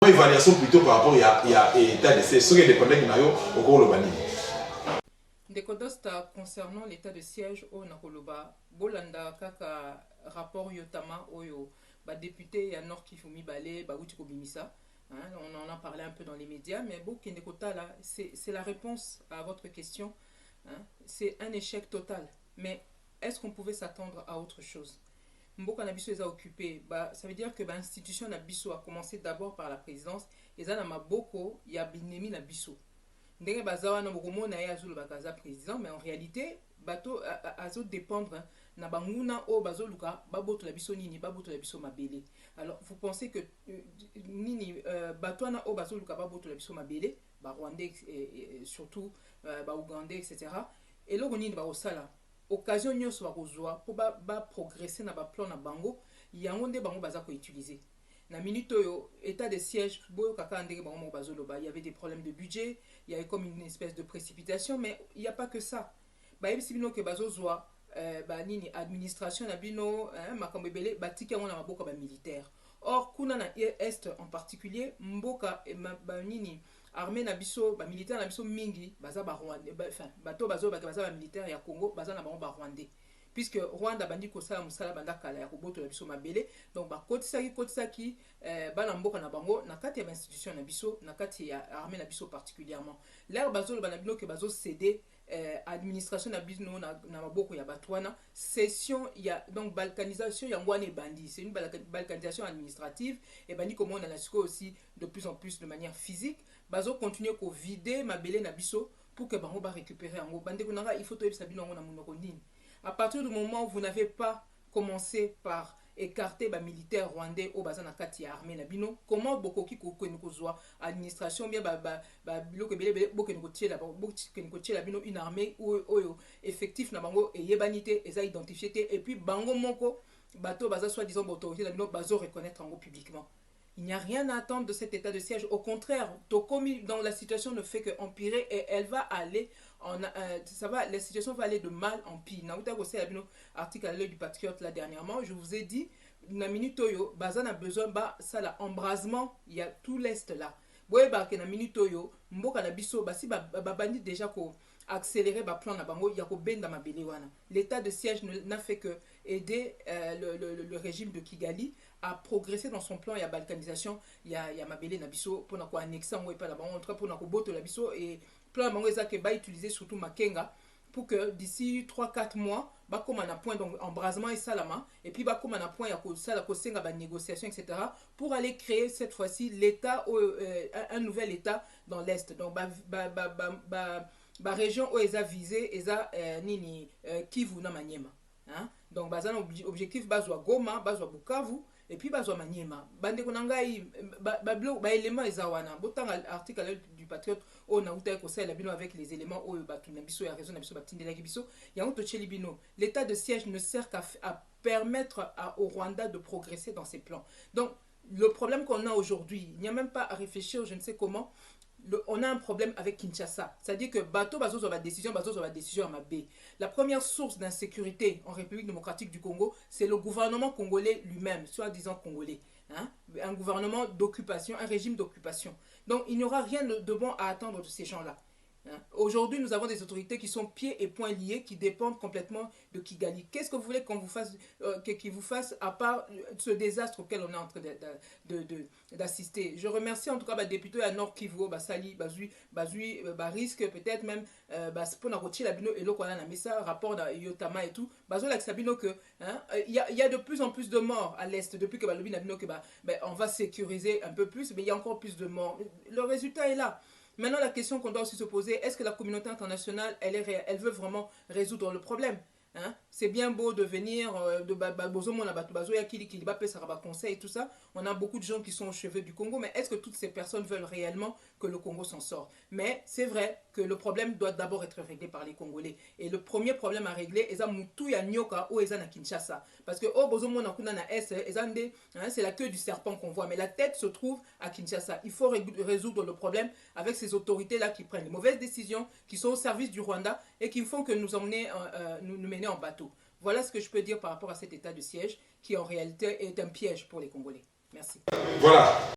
évaluation plutôt par rapport à l'état de siège. Ce qui dépendait de Nayo au cours de l'année. Concernant l'état de siège au Nakoloba, Bolanda kaka rapport Yotama Oyo, député ya Nord Kifumi Balé, Baouti Bimisa. On en a parlé un peu dans les médias, mais bon, Kendekota là, c'est la réponse à votre question. Hein, c'est un échec total. Mais est-ce qu'on pouvait s'attendre à autre chose? Mboka Nabiso les a occupés. Ça veut dire que l'institution Nabiso a commencé d'abord par la présidence. Et ça, Maboko, il y a Binemi Nabiso. Ndenge bazawa na bokomo na ya zulu bakaza président, mais en réalité, bato azo dépendre na banguna o bazoluka baboto la biso nini baboto la biso mabele. Alors vous pensez que nini bato na o bazoluka baboto la biso mabele, ba Rwandais et surtout ba Ougandais etc. Et là nini ba osala occasion nyonso ba kozwa pour ba progresser na ba plan na bango yango nde bango baza ko utiliser. Na minute oyo, état de siège, il y avait des problèmes de budget, il y avait comme une espèce de précipitation, mais il n'y a pas que ça. Si bino ke bazozwa nini administration na bino makambo ebele batika ngona maboka ba militaire. Or kuna na est en particulier mboka nini armée na biso ba militaire na biso mingi baza ba Rwandais enfin bato bazo baza ba militaire ya Congo baza na ba Rwandais. Puisque Rwanda bandi kosala musala banda kala ya koboto la biso mabele, donc kotisaki bana mboka na bango na kati ya institution na biso na kati ya armée na biso particulièrement l'air bazo bana bino ke bazo céder administration na biso na maboko ya batwana session ya donc balkanisation ya ngwane bandi, c'est une balkanisation administrative et bandi comme on a aussi de plus en plus de manière physique bazo continuer ko vider mabele na biso pour que bango ba récupérer en bande konanga il faut to sabino na monoko nini. À partir du moment où vous n'avez pas commencé par écarter les militaires rwandais au bazan nakati ya armée nabino, comment bokoki kozwa administration bien biloko belé bokeni kotiela bino une armée oyo effectif na bango et yebanité eza identifié et puis bango moko bato baza soi-disant autorité nabino bazo reconnaître en publiquement. Il n'y a rien à attendre de cet état de siège. Au contraire, Tokomi, dans la situation ne fait qu'empirer et elle va aller la situation va aller de mal en pire. Naouta Gossé a un article à l'œil du Patriote là dernièrement. Je vous ai dit, na minute oyo, Bazan a besoin ça là embrasement, il y a tout l'est là. Boye ba ke na minute oyo, mboka na biso basi bandi déjà ko accélérer ba plan na bango ya ko benda mabele wana. L'état de siège n'a fait que aider le régime de Kigali à progresser dans son plan. Il y a balkanisation, il y a mabele na biso pour na ko annexer en pas la bango pour na ko boto la biso et plan bango eza ke ba utiliser surtout Makenga pour que d'ici 3-4 mois ba comme un point donc embrasement et salama et puis ba comme un point ya ko sala ko senga ba négociation etc. pour aller créer cette fois-ci l'état un nouvel état dans l'est. Donc région où eza visé eza nini Kivu na Maniema. Hein? Donc bazan objectif bazwa Goma, bazwa Bukavu et puis bazwa Maniema. Bande konangai ba éléments eza wana. Botan article du Patriote o na uta ko sala bino avec les éléments o batu na biso ya raison na biso batindela ki biso. Yango to cheli bino. L'état de siège ne sert qu'à permettre au Rwanda de progresser dans ses plans. Donc le problème qu'on a aujourd'hui, il n'y a même pas à réfléchir, je ne sais comment. On a un problème avec Kinshasa. C'est-à-dire que bateau bazo sur la décision à Mabé. La première source d'insécurité en République démocratique du Congo, c'est le gouvernement congolais lui-même, soi-disant congolais. Hein? Un gouvernement d'occupation, un régime d'occupation. Donc il n'y aura rien de bon à attendre de ces gens-là. Hein? Aujourd'hui, nous avons des autorités qui sont pieds et poings liés, qui dépendent complètement de Kigali. Qu'est-ce que vous voulez qu'on vous fasse, qu'ils vous fassent, à part ce désastre auquel on est en train d'assister? Je remercie en tout cas les députés à Nord Kivu, Sali, Bazui, risque peut-être même, pour la routier la bino et l'eau qu'on a mis ça, rapport de Yotama et tout, Bazola Sabino que il y a de plus en plus de morts à l'est depuis que Balobi n'a que on va sécuriser un peu plus, mais il y a encore plus de morts. Le résultat est là. Maintenant, la question qu'on doit aussi se poser, est-ce que la communauté internationale, elle veut vraiment résoudre le problème? Hein? C'est bien beau de venir, conseil et tout ça. On a beaucoup de gens qui sont aux cheveux du Congo, mais est-ce que toutes ces personnes veulent réellement que le Congo s'en sorte? Mais c'est vrai que le problème doit d'abord être réglé par les Congolais. Et le premier problème à régler, c'est Kinshasa. Parce que c'est la queue du serpent qu'on voit, mais la tête se trouve à Kinshasa. Il faut résoudre le problème avec ces autorités-là qui prennent les mauvaises décisions, qui sont au service du Rwanda et qui font que nous mener en bateau. Voilà ce que je peux dire par rapport à cet état de siège qui en réalité est un piège pour les Congolais. Merci. Voilà.